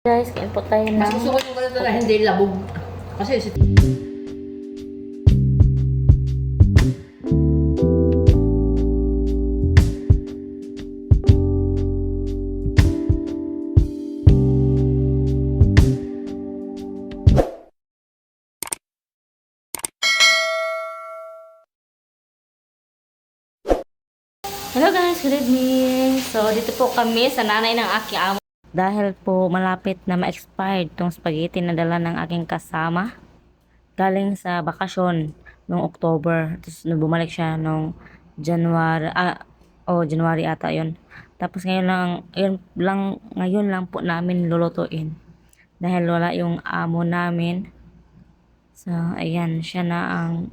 Guys, kain po tayo ng... Masusuko yung ganito na hindi labog. Kasi si... Hello guys, good evening. So, dito po kami sa nanay ng aking amo. Dahil po malapit na ma-expired tong spaghetti na dala ng aking kasama. Galing sa bakasyon noong October. Tapos bumalik siya noong January. January ata yun. Tapos ngayon lang po namin lulutuin. Dahil wala yung amo namin. So, ayan, siya na ang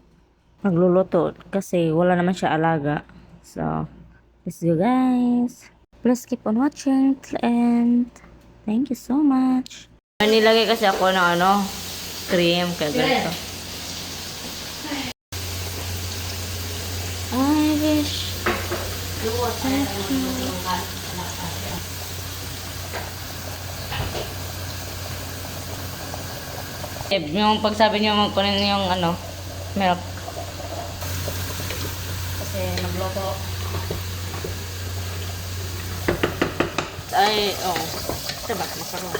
magluluto. Kasi wala naman siya alaga. So, let's go guys. Please keep on watching and thank you so much. Nilagay kasi ako ng cream kaya ganito. I wish yung pagsabi niyo magkunin yung milk. Kasi nagluto. Ay, diba? Makaroon.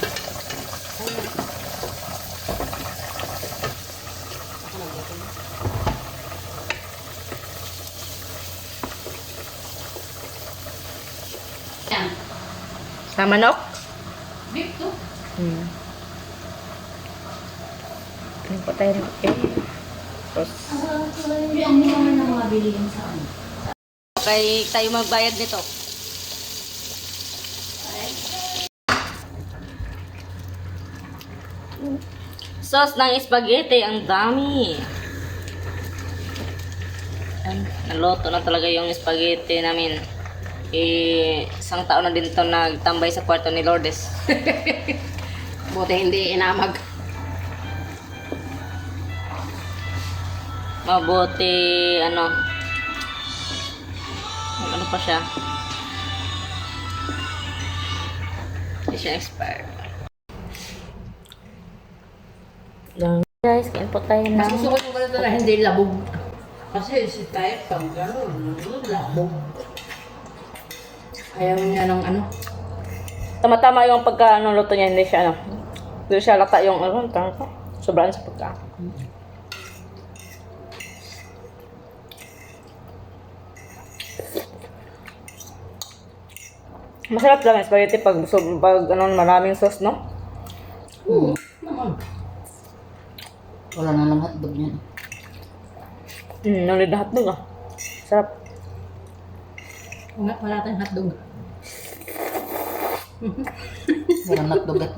Yan. Sa manok? Beef to. Ano po tayo ng tapos, Yan naman ang mga bilihin sa ano. okay, tayo magbayad nito. Sauce ng spaghetti, ang dami. Naluto na talaga yung spaghetti namin. Isang taon na din to nagtambay sa kwarto ni Lourdes. Buti hindi inamag. Mabuti, ano pa siya. Hindi siya expired. Guys, kain po tayo ng... Masusuko yung ganito na hindi labog. Kasi si tayo pag gano'n, labog. Ayaw niya ng ano. Tama-tama yung pagka-luto niya, hindi siya hindi siya lata yung sobrang sa pagka. Masarap lang yung spaghetti pag maraming sauce, no? Naman. Wala na lang hotdog niyan. Nalid na hotdog Sarap. Wala tayong hotdog. Walang hotdog at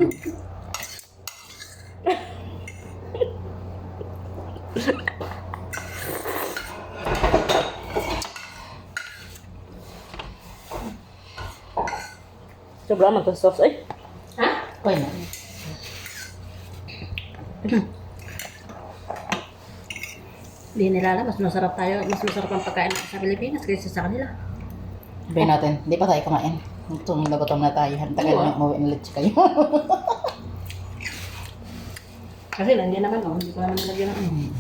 Sobrang naman itong sauce. Ay! ha? Okay na. Hindi nila alam, mas masarap ang pagkain sa Pilipinas kaysa sa kanila. Sabihin natin, di pa tayo kumain. Gutom na gutom na tayo. Tagal na umuwi ulit kayo. Kasi hindi naman, hindi ko naman nilagyan ng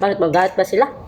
Bakit magalit ba sila?